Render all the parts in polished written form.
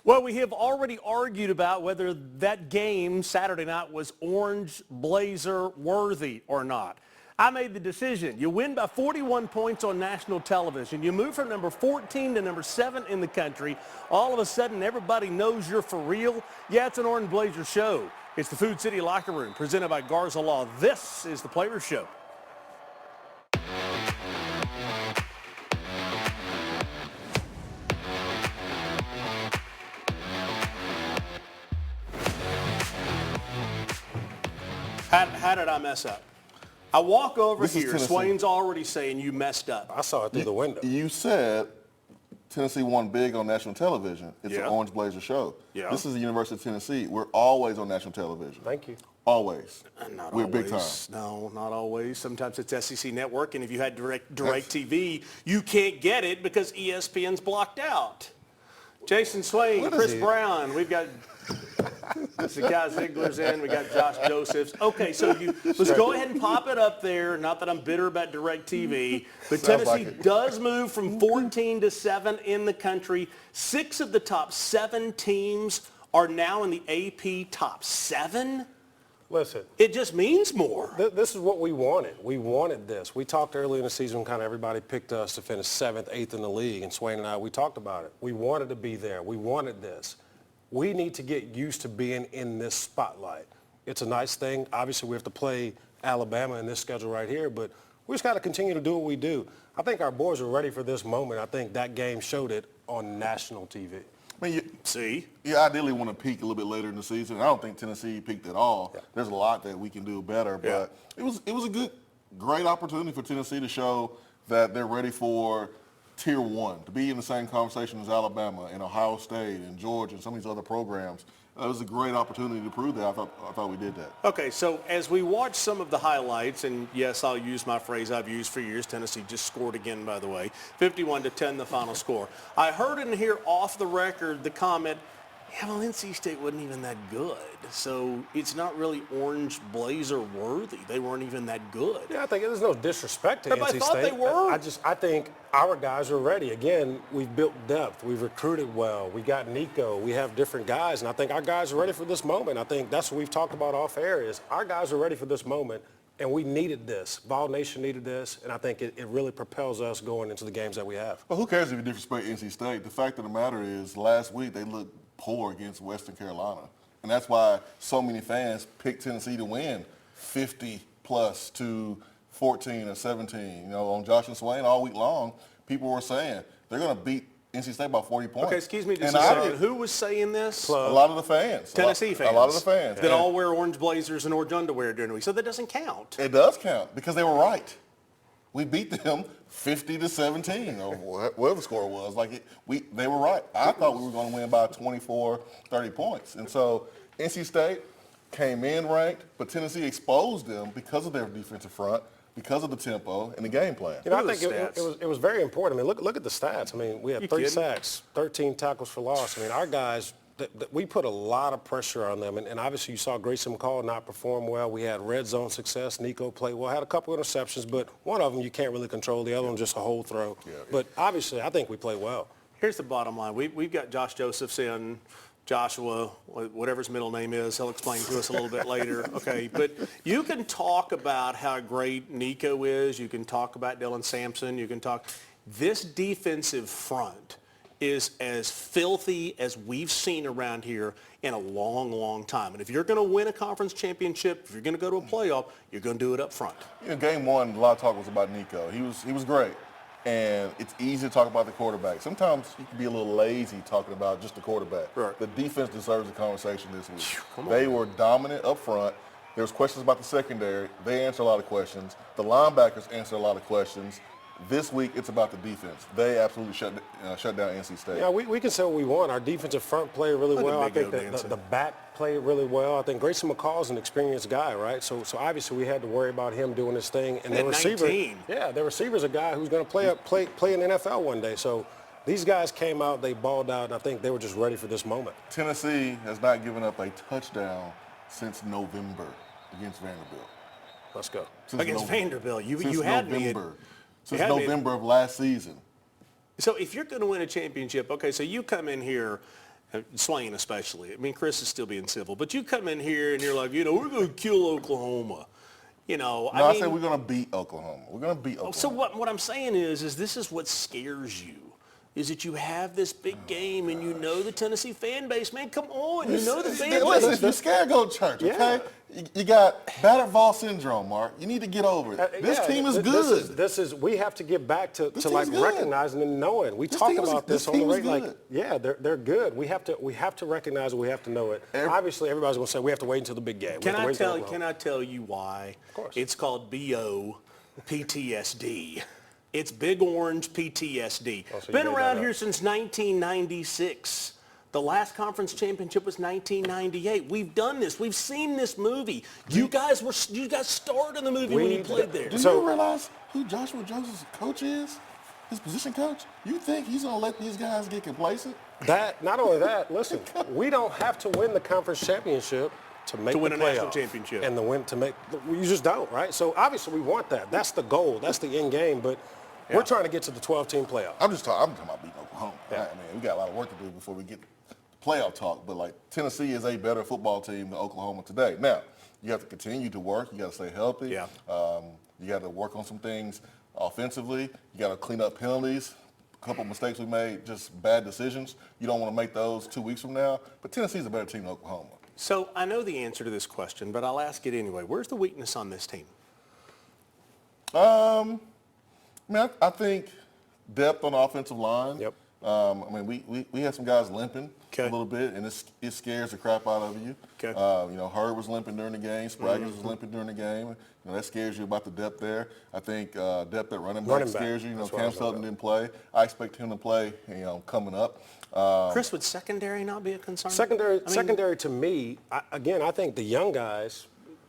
Well, we have already argued about whether that game Saturday night was Orange Blazer worthy or not. I made the decision. You win by 41 points on national television. You move from number 14 to number 7 in the country. All of a sudden, everybody knows you're for real. Yeah, it's an Orange Blazer show. It's the Food City Locker Room presented by Garza Law. This is the Players Show. How did I mess up? I walk over here. Swain's already saying you messed up. I saw it through the window. You said Tennessee won big on national television. It's an Orange Blazer show. Yeah. This is the University of Tennessee. We're always on national television. Thank you. Always. Not We're always. big time. No, not always. Sometimes it's SEC Network, and if you had direct TV, you can't get it because ESPN's blocked out. Jason Swain, Chris Brown, we've got Zakai Zeigler's in. We got Josh Josephs. Okay, so let's go ahead and pop it up there. Not that I'm bitter about DirecTV, but Tennessee does move from 14 to 7 in the country. 6 of the top 7 teams are now in the AP top 7. Listen. It just means more. This is what we wanted. We wanted this. We talked early in the season when kind of everybody picked us to finish 7th, 8th in the league, and Swain and I, we talked about it. We wanted to be there. We wanted this. We need to get used to being in this spotlight. It's a nice thing. Obviously, we have to play Alabama in this schedule right here, but we just got to continue to do what we do. I think our boys are ready for this moment. I think that game showed it on national TV. I mean, you ideally want to peak a little bit later in the season. I don't think Tennessee peaked at all. Yeah. There's a lot that we can do better, but it was a great opportunity for Tennessee to show that they're ready for Tier 1, to be in the same conversation as Alabama and Ohio State and Georgia and some of these other programs. It was a great opportunity to prove that. I thought we did that. Okay, so as we watch some of the highlights, and yes, I'll use my phrase I've used for years. Tennessee just scored again, by the way. 51-10, the final score. I heard in here off the record the comment, yeah, well, NC State wasn't even that good. So it's not really Orange Blazer worthy. They weren't even that good. Yeah, I think there's no disrespect to NC State. I thought they were. I think our guys are ready. Again, we've built depth. We've recruited well. We got Nico. We have different guys, and I think our guys are ready for this moment. I think that's what we've talked about off air is our guys are ready for this moment, and we needed this. Vol Nation needed this, and I think it really propels us going into the games that we have. Well, who cares if you disrespect NC State? The fact of the matter is last week they looked poor against Western Carolina. And that's why so many fans picked Tennessee to win 50+ to 14 or 17. You know, on Josh and Swain all week long, people were saying they're going to beat NC State by 40 points. Okay, excuse me just a second. Who was saying this? A lot of the fans. Tennessee fans. A lot of the fans. That all wear orange blazers and orange underwear during the week. So that doesn't count. It does count because they were right. We beat them 50-17 or whatever the score was. They were right. I thought we were going to win by 24, 30 points. And so NC State came in ranked, but Tennessee exposed them because of their defensive front, because of the tempo and the game plan. You know, I think it was very important. I mean, look at the stats. I mean, we had 30 sacks, 13 tackles for loss. I mean, our guys, we put a lot of pressure on them, and obviously you saw Grayson McCall not perform well. We had red zone success. Nico played well, had a couple of interceptions, but one of them you can't really control. The other one just a whole throw. But obviously I think we played well. Here's the bottom line. We've got Josh Josephs in, Joshua, whatever his middle name is. He'll explain to us a little bit later. Okay, but you can talk about how great Nico is. You can talk about Dylan Sampson. You can talk. This defensive front is as filthy as we've seen around here in a long, long time. And if you're going to win a conference championship, if you're going to go to a playoff, you're going to do it up front. You know, game one, a lot of talk was about Nico. He was great. And it's easy to talk about the quarterback. Sometimes you can be a little lazy talking about just the quarterback. Right. The defense deserves a conversation this week. They were dominant up front. There was questions about the secondary. They answered a lot of questions. The linebackers answered a lot of questions. This week, it's about the defense. They absolutely shut down NC State. Yeah, we can say what we want. Our defensive front played really well. I think the back played really well. I think Grayson McCall is an experienced guy, right? So obviously we had to worry about him doing his thing. And the receiver, the receiver's a guy who's going to play in the NFL one day. So these guys came out, they balled out, and I think they were just ready for this moment. Tennessee has not given up a touchdown since November against Vanderbilt. Let's go. Against Vanderbilt. You had November. Since November of last season. So if you're going to win a championship, okay, so you come in here, Swain especially. I mean, Chris is still being civil, but you come in here and you're like, we're going to kill Oklahoma. I said we're going to beat Oklahoma. We're going to beat Oklahoma. So what I'm saying is this is what scares you, is that you have this big game and you know the Tennessee fan base. Man, come on. You know the fan base. Listen, you're scared, go to church, okay? You got battered ball syndrome, Mark. You need to get over it. This team is good. We have to get back to like recognizing and knowing. We talk about this on the radio. They're good. We have to recognize it. We have to know it. Obviously, everybody's going to say we have to wait until the big game. Can I tell you why? Of course. It's called BO PTSD. It's Big Orange PTSD. Been around here since 1996. The last conference championship was 1998. We've done this. We've seen this movie. You guys starred in the movie when you played there. Do you realize who Joshua Joseph's coach is? His position coach? You think he's going to let these guys get complacent? Not only that, listen, we don't have to win the conference championship to win a national championship and you just don't, right? So obviously we want that. That's the goal. That's the end game. But we're trying to get to the 12-team playoff. I'm talking about beating Oklahoma. Yeah. I mean, we got a lot of work to do before we get to playoff talk. But Tennessee is a better football team than Oklahoma today. Now, you have to continue to work. You got to stay healthy. Yeah. You got to work on some things offensively. You got to clean up penalties. A couple mistakes we made, just bad decisions. You don't want to make those 2 weeks from now. But Tennessee's a better team than Oklahoma. So I know the answer to this question, but I'll ask it anyway. Where's the weakness on this team? I think depth on the offensive line. Yep. We had some guys limping a little bit, and it scares the crap out of you. Okay. Hurd was limping during the game. Spraggins was limping during the game. That scares you about the depth there. I think depth at running back scares you. Cam Sutton didn't play. I expect him to play, coming up. Chris, would secondary not be a concern? Secondary to me, I think the young guys,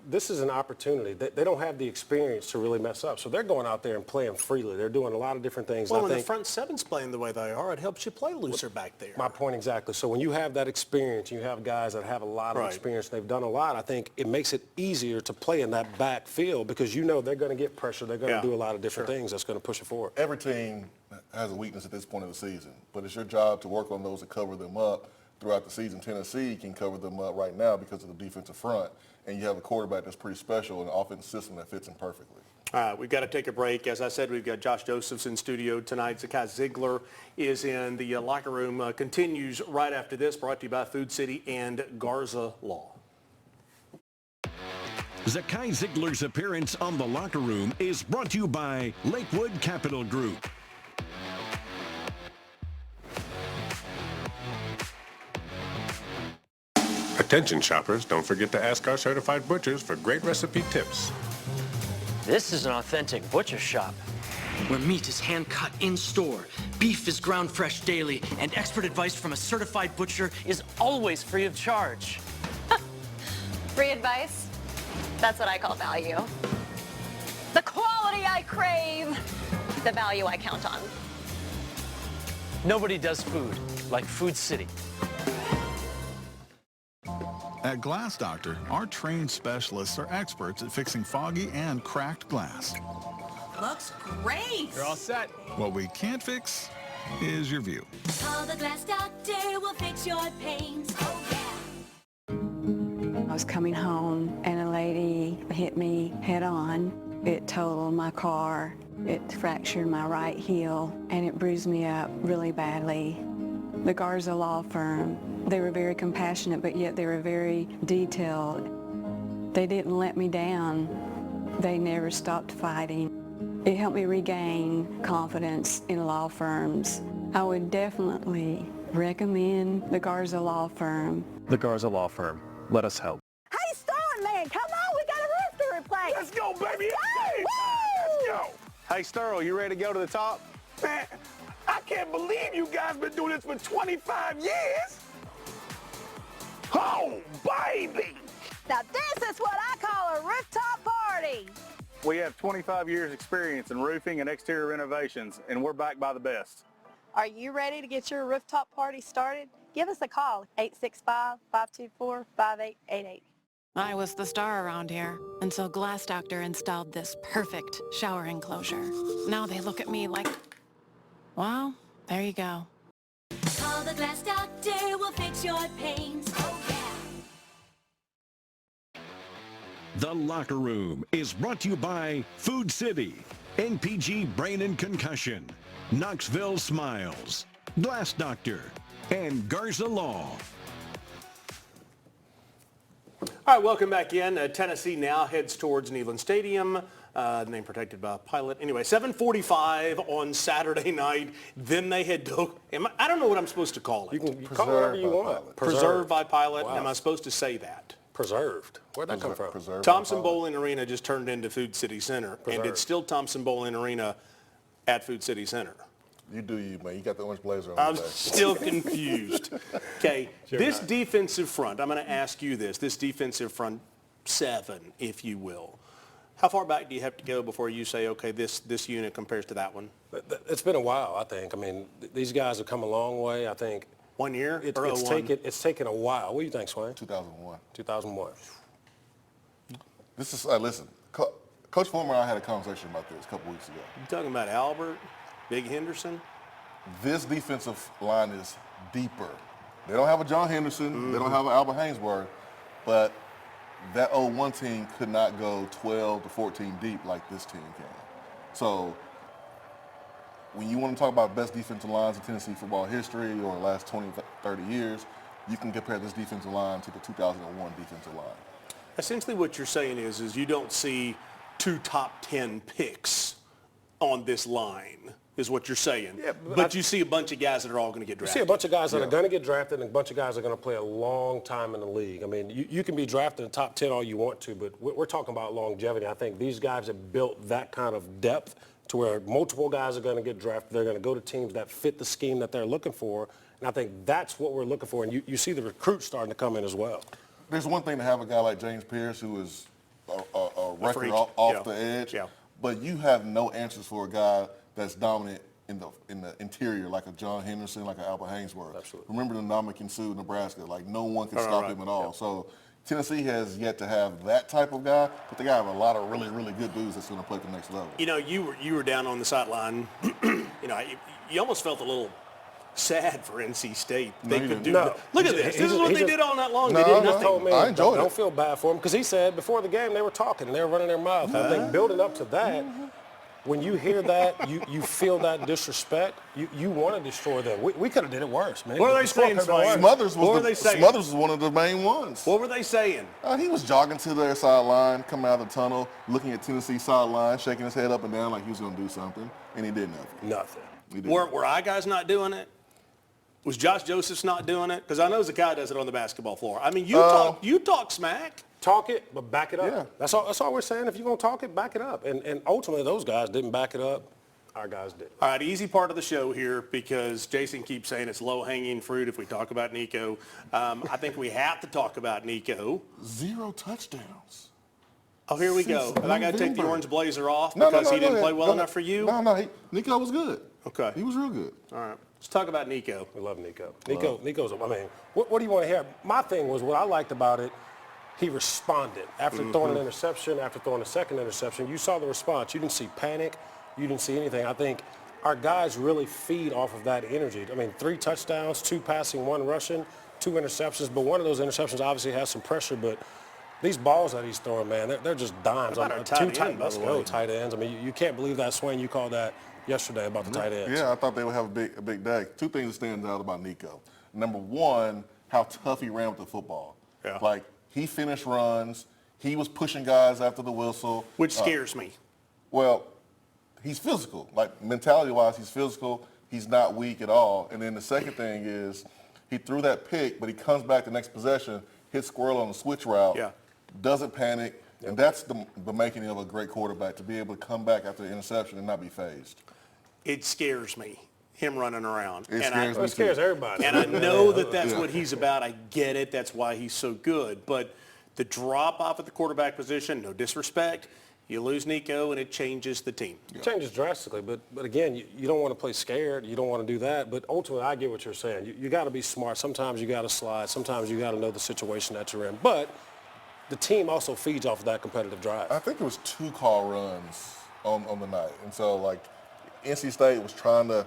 this is an opportunity. They don't have the experience to really mess up. So they're going out there and playing freely. They're doing a lot of different things. Well, when the front seven's playing the way they are, it helps you play looser back there. My point exactly. So when you have that experience, you have guys that have a lot of experience, they've done a lot, I think it makes it easier to play in that back field because they're going to get pressure. They're going to do a lot of different things that's going to push it forward. Every team has a weakness at this point of the season, but it's your job to work on those and cover them up throughout the season. Tennessee can cover them up right now because of the defensive front. And you have a quarterback that's pretty special and an offensive system that fits him perfectly. All right, we've got to take a break. As I said, we've got Josh Josephs in studio tonight. Zakai Zeigler is in the locker room. Continues right after this, brought to you by Food City and Garza Law. Zakai Zeigler's appearance on The Locker Room is brought to you by Lakewood Capital Group. Attention shoppers, don't forget to ask our certified butchers for great recipe tips. This is an authentic butcher shop, where meat is hand-cut in-store, beef is ground fresh daily, and expert advice from a certified butcher is always free of charge. Free advice? That's what I call value. The quality I crave, the value I count on. Nobody does food like Food City. At Glass Doctor, our trained specialists are experts at fixing foggy and cracked glass. Looks great. You're all set. What we can't fix is your view. Call the Glass Doctor, we'll fix your pains. Oh, yeah. I was coming home and a lady hit me head on. It totaled my car. It fractured my right heel and it bruised me up really badly. The Garza Law Firm, they were very compassionate, but yet they were very detailed. They didn't let me down. They never stopped fighting. It helped me regain confidence in law firms. I would definitely recommend the Garza Law Firm. The Garza Law Firm. Let us help. Hey, Sterling, man, come on, we got a roof to replace. Let's go, baby. Let's go. Hey, Sterling, you ready to go to the top? Man, I can't believe you guys been doing this for 25 years. Oh, baby. Now this is what I call a rooftop party. We have 25 years experience in roofing and exterior renovations, and we're backed by the best. Are you ready to get your rooftop party started? Give us a call, 865-524-5888. I was the star around here until Glass Doctor installed this perfect shower enclosure. Now they look at me like, well, there you go. Call the Glass Doctor, we'll fix your pains. Oh, yeah. The Locker Room is brought to you by Food City, NPG Brain and Concussion, Knoxville Smiles, Glass Doctor, and Garza Law. All right, welcome back in. Tennessee now heads towards Neyland Stadium, name protected by a pilot. Anyway, 7:45 on Saturday night. Then they head to, I don't know what I'm supposed to call it. You can call it whatever you want. Preserved by pilot. Wow. Am I supposed to say that? Preserved. Where'd that come from? Thompson Bowling Arena just turned into Food City Center, and it's still Thompson Bowling Arena at Food City Center. You do you, man. You got the orange blazer on. I'm still confused. Okay, this defensive front, I'm going to ask you this defensive front seven, if you will. How far back do you have to go before you say, okay, this unit compares to that one? It's been a while, I think. I mean, these guys have come a long way, I think. 1 year? It's taken a while. What do you think, Swain? 2001. 2001. This is, listen, Coach Fulmer and I had a conversation about this a couple weeks ago. You talking about Albert, Big Henderson? This defensive line is deeper. They don't have a John Henderson. They don't have an Albert Hainsworth. But that 01 team could not go 12 to 14 deep like this team can. So when you want to talk about best defensive lines in Tennessee football history or the last 20, 30 years, you can compare this defensive line to the 2001 defensive line. Essentially what you're saying is you don't see 2 top 10 picks on this line, is what you're saying. Yeah, but you see a bunch of guys that are all going to get drafted. You see a bunch of guys that are going to get drafted and a bunch of guys that are going to play a long time in the league. I mean, you can be drafted in the top 10 all you want to, but we're talking about longevity. I think these guys have built that kind of depth to where multiple guys are going to get drafted. They're going to go to teams that fit the scheme that they're looking for, and I think that's what we're looking for. And you see the recruits starting to come in as well. There's one thing to have a guy like James Pierce who is a record off the edge, but you have no answers for a guy that's dominant in the interior, like a John Henderson, like an Albert Hainsworth. Absolutely. Remember the Ndamukong Suh, Nebraska? Like no one can stop him at all. So Tennessee has yet to have that type of guy, but they got a lot of really, really good dudes that's going to play at the next level. You know, you were down on the sideline. You know, you almost felt a little sad for NC State. They could do. Look at this. This is what they did all night long. They did nothing. Told me, I enjoyed it. Don't feel bad for him because he said before the game they were talking and they were running their mouth. I think building up to that, when you hear that, you feel that disrespect. You want to destroy them. We could have did it worse, man. What are they saying, Smothers was one of the main ones. What were they saying? He was jogging to their sideline, coming out of the tunnel, looking at Tennessee sideline, shaking his head up and down like he was going to do something, and he did nothing. Nothing. Were our guys not doing it? Was Josh Josephs not doing it? Because I know Zakai does it on the basketball floor. I mean, you talk smack. Talk it, but back it up. Yeah. That's all we're saying. If you're going to talk it, back it up. And ultimately, those guys didn't back it up. Our guys did. All right, easy part of the show here because Jason keeps saying it's low-hanging fruit if we talk about Nico. I think we have to talk about Nico. 0 touchdowns. Oh, here we go. And I got to take the orange blazer off because he didn't play well enough for you? No, Nico was good. Okay. He was real good. All right. Let's talk about Nico. We love Nico. Nico's, I mean, what do you want to hear? My thing was what I liked about it, he responded. After throwing an interception, after throwing a second interception, you saw the response. You didn't see panic. You didn't see anything. I think our guys really feed off of that energy. I mean, 3 touchdowns, 2 passing, 1 rushing, 2 interceptions. But one of those interceptions obviously has some pressure. But these balls that he's throwing, man, they're just dimes. What about our tight end, Let's go, tight ends. I mean, you can't believe that swing you called that yesterday about the tight ends. Yeah, I thought they would have a big day. 2 things that stand out about Nico. Number 1, how tough he ran with the football. Yeah. Like, he finished runs. He was pushing guys after the whistle. Which scares me. Well, he's physical. Like, mentality-wise, he's physical. He's not weak at all. And then the second thing is he threw that pick, but he comes back the next possession, hits Squirrel on the switch route, doesn't panic. Yep. And that's the making of a great quarterback, to be able to come back after the interception and not be phased. It scares me, him running around. It scares everybody. And I know that's what he's about. I get it. That's why he's so good. But the drop off at the quarterback position, no disrespect, you lose Nico and it changes the team. It changes drastically. But again, you don't want to play scared. You don't want to do that. But ultimately, I get what you're saying. You got to be smart. Sometimes you got to slide. Sometimes you got to know the situation that you're in. But the team also feeds off of that competitive drive. I think it was 2 call runs on the night. And so, like, NC State was trying to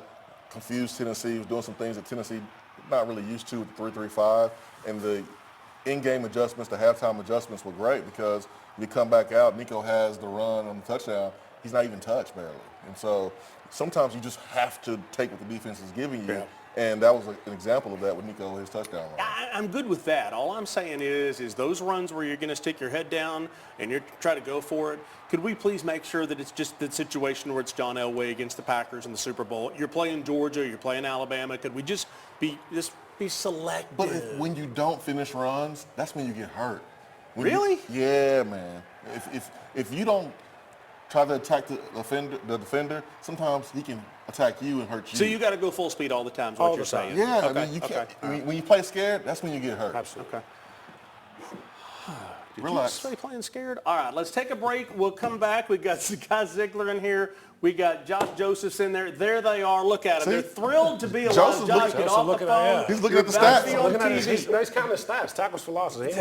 confuse Tennessee, was doing some things that Tennessee not really used to with the 3-3-5, and the in-game adjustments, the halftime adjustments were great because you come back out, Nico has the run on the touchdown, he's not even touched barely. And so sometimes you just have to take what the defense is giving you. Yeah. And that was an example of that with Nico, his touchdown run. I'm good with that. All I'm saying is those runs where you're going to stick your head down and you're trying to go for it, could we please make sure that it's just the situation where it's John Elway against the Packers in the Super Bowl? You're playing Georgia, you're playing Alabama. Could we just be selective? But when you don't finish runs, that's when you get hurt. Really? Yeah, man. If you don't try to attack the defender, sometimes he can attack you and hurt you. So you got to go full speed all the time is what you're saying? Yeah, okay. I mean, you can't, when you play scared, that's when you get hurt. Absolutely. Okay. Did Relax. you just say playing scared? All right, let's take a break. We'll come back. We've got Zakai Zeigler in here. We got Josh Josephs in there. There they are. Look at them. They're thrilled to be alive. Joseph Josh, get off the phone. He's looking at the stats. He's counting the stats. Tackles for losses.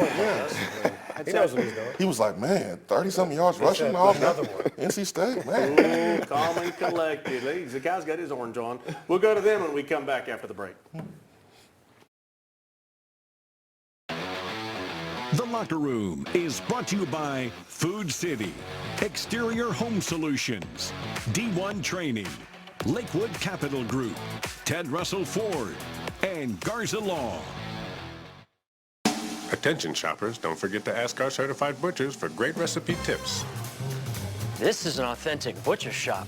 He knows what he's doing. He was like, man, 30-something yards rushing. Another one. NC State, man. Ooh, calm and collected. Zakai's got his orange on. We'll go to them when we come back after the break. The Locker Room is brought to you by Food City, Exterior Home Solutions, D1 Training, Lakewood Capital Group, Ted Russell Ford, and Garza Law. Attention shoppers, don't forget to ask our certified butchers for great recipe tips. This is an authentic butcher shop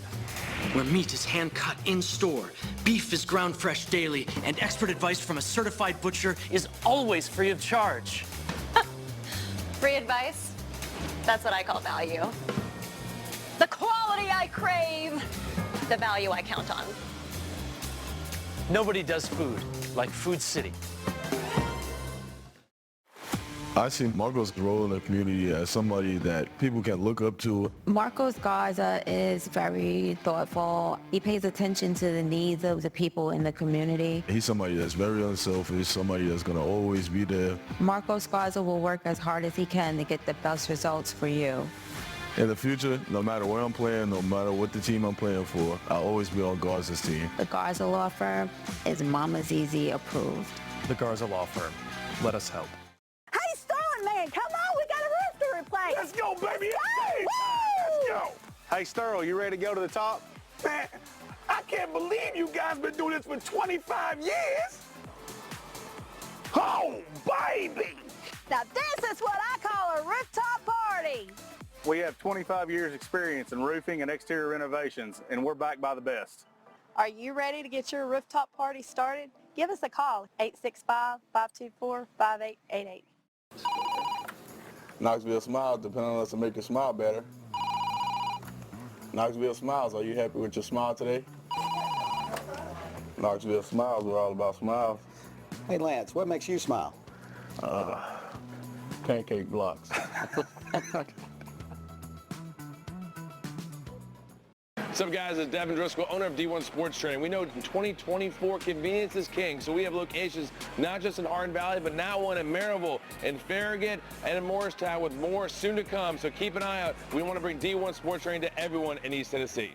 where meat is hand-cut in-store, beef is ground fresh daily, and expert advice from a certified butcher is always free of charge. Free advice? That's what I call value. The quality I crave, the value I count on. Nobody does food like Food City. I see Marco's role in the community as somebody that people can look up to. Marcos Garza is very thoughtful. He pays attention to the needs of the people in the community. He's somebody that's very unselfish, somebody that's going to always be there. Marcos Garza will work as hard as he can to get the best results for you. In the future, no matter where I'm playing, no matter what the team I'm playing for, I'll always be on Garza's team. The Garza Law Firm is Mama Zizi approved. The Garza Law Firm. Let us help. Come on, we got a roof to replace. Let's go, baby. Let's go. Hey, Sterl, you ready to go to the top? Man, I can't believe you guys been doing this for 25 years. Oh, baby. Now this is what I call a rooftop party. We have 25 years experience in roofing and exterior renovations, and we're backed by the best. Are you ready to get your rooftop party started? Give us a call, 865-524-5888. Knoxville Smiles depend on us to make you smile better. Knoxville Smiles, are you happy with your smile today? Knoxville Smiles, we're all about smiles. Hey Lance, what makes you smile? Pancake blocks. What's up, guys? It's Devin Driscoll, owner of D1 Sports Training. We know in 2024, convenience is king, so we have locations not just in Hardin Valley, but now one in Maryville, in Farragut, and in Morristown, with more soon to come. So keep an eye out. We want to bring D1 Sports Training to everyone in East Tennessee.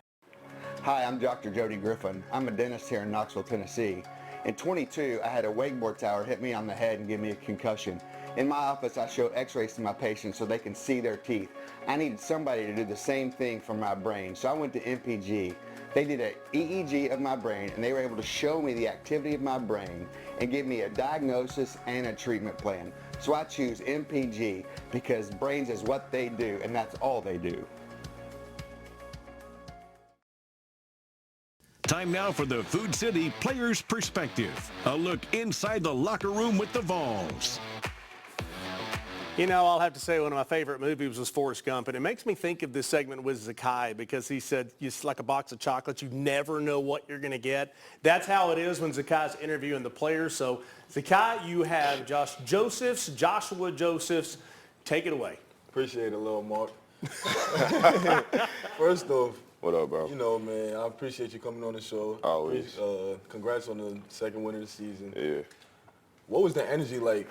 Hi, I'm Dr. Jody Griffin. I'm a dentist here in Knoxville, Tennessee. In 22, I had a wakeboard tower hit me on the head and give me a concussion. In my office, I show x-rays to my patients so they can see their teeth. I needed somebody to do the same thing for my brain, so I went to MPG. They did an EEG of my brain, and they were able to show me the activity of my brain and give me a diagnosis and a treatment plan. So I choose MPG because brains is what they do, and that's all they do. Time now for the Food City Player's Perspective. A look inside the locker room with the Vols. You know, I'll have to say one of my favorite movies was Forrest Gump, and it makes me think of this segment with Zakai because he said, it's like a box of chocolates. You never know what you're going to get. That's how it is when Zakai's interviewing the players. So, Zakai, you have Joshua Josephs. Take it away. Appreciate it, little Mark. First off, what up, bro? You know, man, I appreciate you coming on the show. Always. Congrats on the second win of the season. Yeah. What was the energy like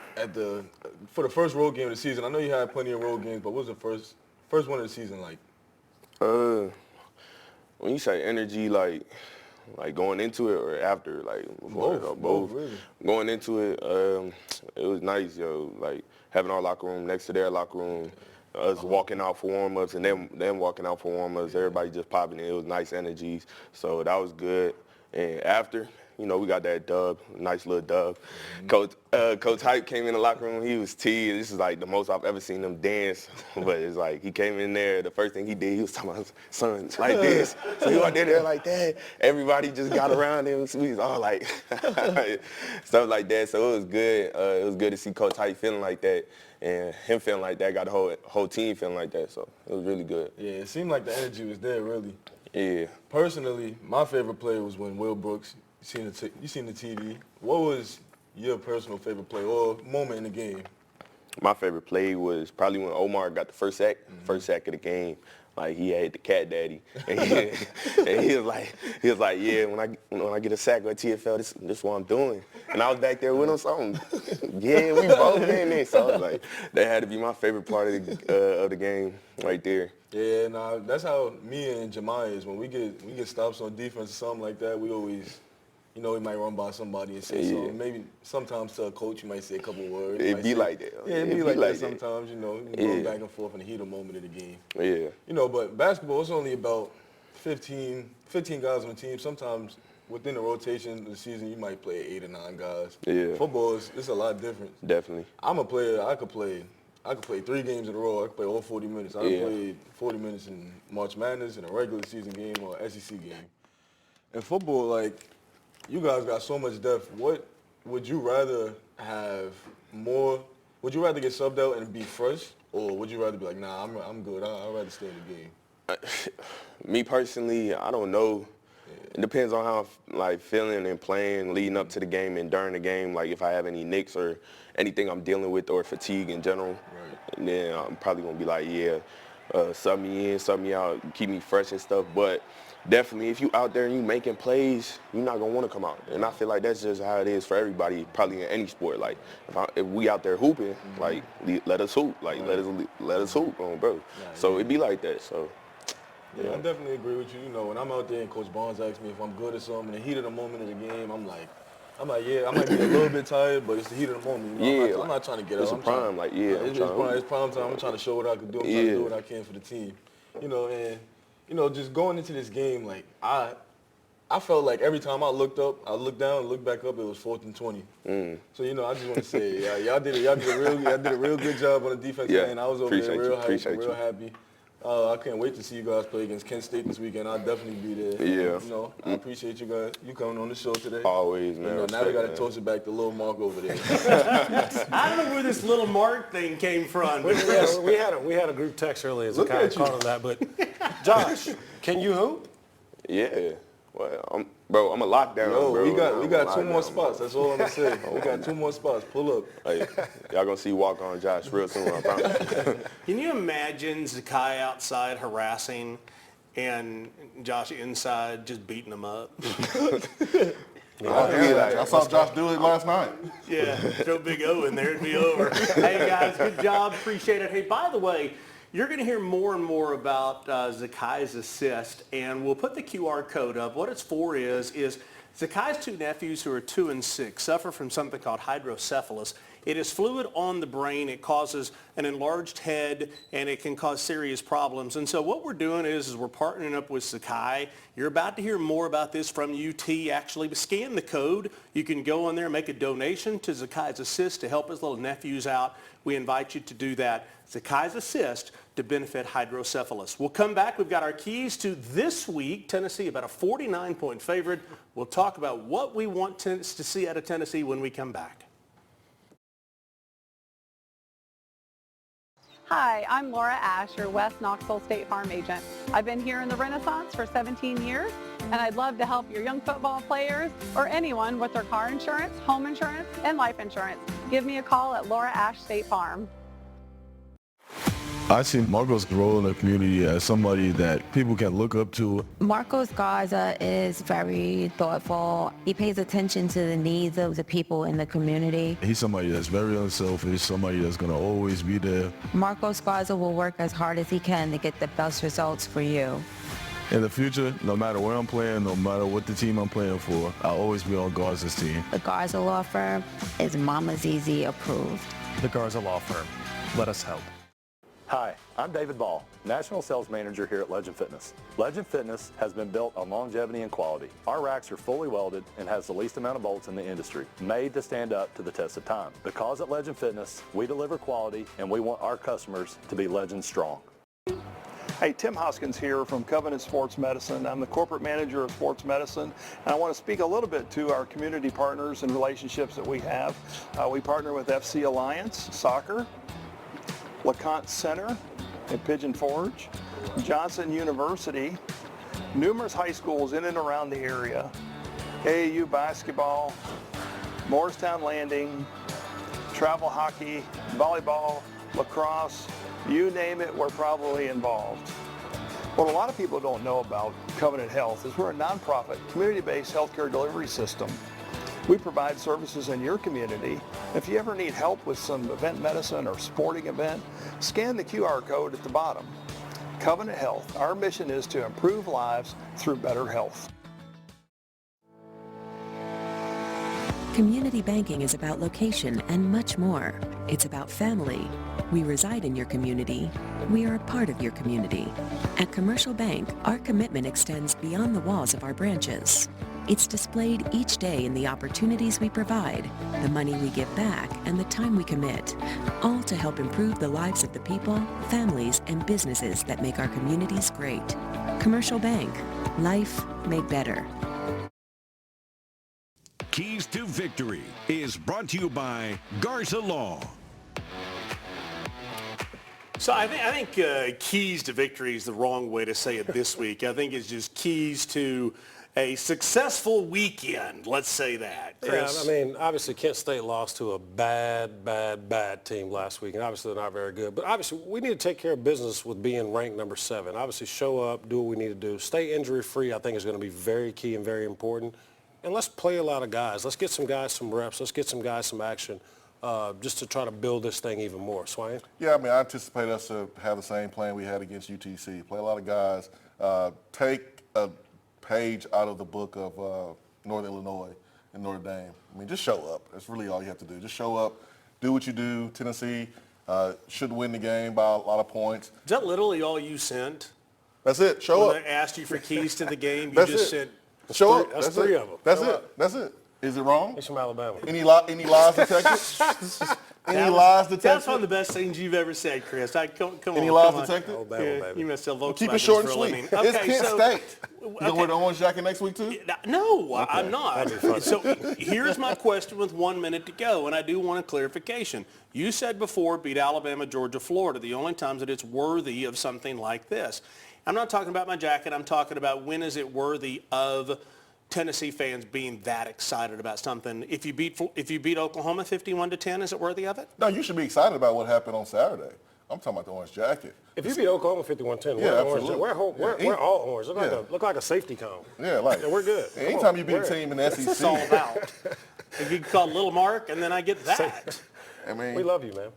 for the first road game of the season? I know you had plenty of road games, but what was the first one of the season like? When you say energy, like Like going into it or after? Like Both, really. Going into it, it was nice, yo. Like having our locker room next to their locker room, us walking out for warm-ups and them walking out for warm-ups, everybody just popping in. It was nice energies. So that was good. And after, you know, we got that dub, nice little dub. Coach Hype came in the locker room. He was teased. This is like the most I've ever seen him dance. But it's like he came in there. The first thing he did, he was talking about son like this. So he went in there like that. Everybody just got around him. So we was all like stuff like that. So it was good. It was good to see Coach Hype feeling like that. And him feeling like that, got the whole team feeling like that. So it was really good. Yeah, it seemed like the energy was there, really. Yeah. Personally, my favorite play was when Will Brooks, you seen the TD. What was your personal favorite play or moment in the game? My favorite play was probably when Omar got the first sack of the game. Like he had the cat daddy, and he was like, yeah, when I get a sack or TFL, this is what I'm doing. And I was back there with him, so yeah, we both in there. So I was like, that had to be my favorite part of the game right there. Yeah, nah, that's how me and Jemiah is. When we get stops on defense or something like that, we always, you know, we might run by somebody and say something. Maybe sometimes to a coach, you might say a couple words. It'd be like that. Yeah, it'd be like that sometimes, you know. You go back and forth in the heat of the moment of the game. Yeah. You know, but basketball, it's only about 15 guys on the team. Sometimes within the rotation of the season, you might play 8 or 9 guys. Yeah. Football, it's a lot different. Definitely. I'm a player. I could play 3 games in a row. I could play all 40 minutes. I played 40 minutes in March Madness, in a regular season game or SEC game. In football, like, you guys got so much depth. What would you rather have more? Would you rather get subbed out and be fresh, or would you rather be like, nah, I'm good. I'd rather stay in the game? Me personally, I don't know. It depends on how I'm like feeling and playing leading up to the game and during the game. Like if I have any nicks or anything I'm dealing with or fatigue in general, and then I'm probably gonna be like, sub me in, sub me out, keep me fresh and stuff. But definitely, if you out there and you making plays, you're not gonna want to come out. And I feel like that's just how it is for everybody, probably in any sport. Like if we out there hooping, like let us hoop, like let us hoop, bro. So it be like that. So. Yeah, I definitely agree with you. You know, when I'm out there and Coach Barnes asks me if I'm good or something, in the heat of the moment of the game, I'm like, yeah, I might be a little bit tired, but it's the heat of the moment. You know? I'm not trying to get up. It's a prime, it's prime time. I'm trying to show what I can do. I'm trying to do what I can for the team. You know, and, you know, just going into this game, like, I felt like every time I looked up, I looked down, and looked back up, it was 4th and 20. So, you know, I just want to say, y'all did a real good job on the defensive end. I was over there real happy. I can't wait to see you guys play against Kent State this weekend. I'll definitely be there. Yeah. You know, I appreciate you guys. You coming on the show today. Always, man. You know, now we got to toss it back to Lil Mark over there. I don't know where this little Mark thing came from. We had a group text earlier. Zakai caught on that, but Josh, can you hoop? Yeah. Well, I'm a lockdown, bro. We got 2 more spots. That's all I'm gonna say. We got 2 more spots. Pull up. Hey, y'all gonna see walk on Josh real soon, I promise. Can you imagine Zakai outside harassing and Josh inside just beating him up? I saw Josh do it last night. Yeah, throw Big O in there, it'd be over. Hey guys, good job, appreciate it. Hey, by the way, you're going to hear more and more about Zakai's assist, and we'll put the QR code up. What it's for is Zakai's 2 nephews, who are 2 and 6, suffer from something called hydrocephalus. It is fluid on the brain. It causes an enlarged head, and it can cause serious problems. And so what we're doing is we're partnering up with Zakai. You're about to hear more about this from UT. Actually, scan the code. You can go on there and make a donation to Zakai's Assist to help his little nephews out. We invite you to do that. Zakai's Assist to benefit hydrocephalus. We'll come back. We've got our keys to this week. Tennessee, about a 49-point favorite. We'll talk about what we want to see out of Tennessee when we come back. Hi, I'm Laura Ash, your West Knoxville State Farm agent. I've been here in the Renaissance for 17 years, and I'd love to help your young football players or anyone with their car insurance, home insurance, and life insurance. Give me a call at Laura Ash State Farm. I see Marco's role in the community as somebody that people can look up to. Marcos Garza is very thoughtful. He pays attention to the needs of the people in the community. He's somebody that's very unselfish, somebody that's going to always be there. Marcos Garza will work as hard as he can to get the best results for you. In the future, no matter where I'm playing, no matter what the team I'm playing for, I'll always be on Garza's team. The Garza Law Firm is Mama's Easy approved. The Garza Law Firm. Let us help. Hi, I'm David Ball, National Sales Manager here at Legend Fitness. Legend Fitness has been built on longevity and quality. Our racks are fully welded and has the least amount of bolts in the industry, made to stand up to the test of time. Because at Legend Fitness, we deliver quality and we want our customers to be Legend strong. Hey, Tim Hoskins here from Covenant Sports Medicine. I'm the corporate manager of sports medicine, and I want to speak a little bit to our community partners and relationships that we have. We partner with FC Alliance Soccer, LeConte Center in Pigeon Forge, Johnson University, numerous high schools in and around the area, AAU basketball, Morristown Landing, travel hockey, volleyball, lacrosse, you name it, we're probably involved. What a lot of people don't know about Covenant Health is we're a nonprofit, community-based healthcare delivery system. We provide services in your community. If you ever need help with some event medicine or sporting event, scan the QR code at the bottom. Covenant Health, our mission is to improve lives through better health. Community banking is about location and much more. It's about family. We reside in your community. We are a part of your community. At Commercial Bank, our commitment extends beyond the walls of our branches. It's displayed each day in the opportunities we provide, the money we give back, and the time we commit, all to help improve the lives of the people, families, and businesses that make our communities great. Commercial Bank. Life made better. Keys to Victory is brought to you by Garza Law. So I think keys to victory is the wrong way to say it this week. I think it's just keys to a successful weekend. Let's say that. Chris? Yeah, I mean, obviously Kent State lost to a bad team last week, and obviously they're not very good. But obviously we need to take care of business with being ranked number 7. Obviously show up, do what we need to do. Stay injury-free, I think, is going to be very key and very important. And let's play a lot of guys. Let's get some guys some reps. Let's get some guys some action just to try to build this thing even more. Swain? Yeah, I mean, I anticipate us to have the same plan we had against UTC. Play a lot of guys. Take a page out of the book of Northern Illinois and Notre Dame. I mean, just show up. That's really all you have to do. Just show up. Do what you do. Tennessee should win the game by a lot of points. Is that literally all you sent? That's it. Show when up. They asked you for keys to the game. You That's just it. sent. Show up. That's three of them. That's it. That's it. Is it wrong? He's from Alabama. Any lies detected? Any lies detected? That's one of the best things you've ever said, Chris. Come Any on, lies come on. detected? Yeah, you must sell Volkswagens Keep it short and for a sweet. living. It's Okay, Kent so- State. You gonna wear the orange jacket next week too? No, Okay. I'm not. That'd be funny. So here's my question with 1 minute to go, and I do want a clarification. You said before beat Alabama, Georgia, Florida, the only times that it's worthy of something like this. I'm not talking about my jacket. I'm talking about when is it worthy of Tennessee fans being that excited about something. If you beat Oklahoma 51-10, is it worthy of it? No, you should be excited about what happened on Saturday. I'm talking about the orange jacket. If you beat Oklahoma 51-10, Yeah, absolutely. we're all orange. Look like a safety cone. Yeah, like we're good. Come anytime on, you beat a team in the SEC, It's all about. If you call Little Mark, and then I get that. I mean, we love you, man.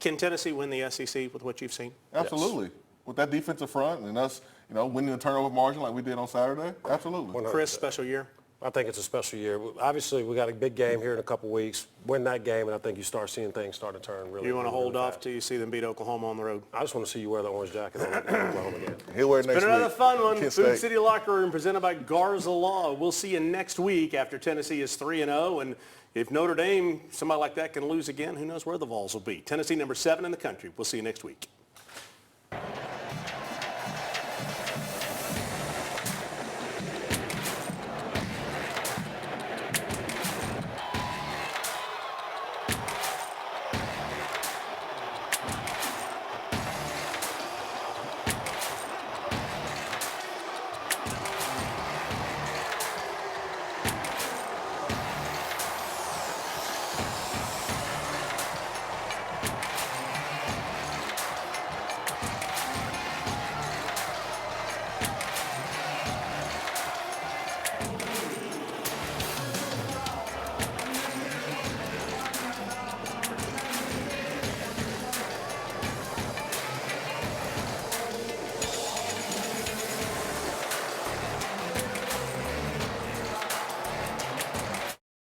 Can Tennessee win the SEC with what you've seen? Absolutely. With that defensive front and us, winning the turnover margin like we did on Saturday, absolutely. Chris, special year? I think it's a special year. Obviously, we got a big game here in a couple weeks. Win that game, and I think you start seeing things start to turn really. You want to really hold fast. off till you see them beat Oklahoma on the road? I just want to see you wear the orange jacket on the Oklahoma game. He'll wear it next It's been another week. fun one. Kent Food State. City Locker Room presented by Garza Law. We'll see you next week after Tennessee is 3-0. And if Notre Dame, somebody like that, can lose again, who knows where the Vols will be. Tennessee number 7 in the country. We'll see you next week.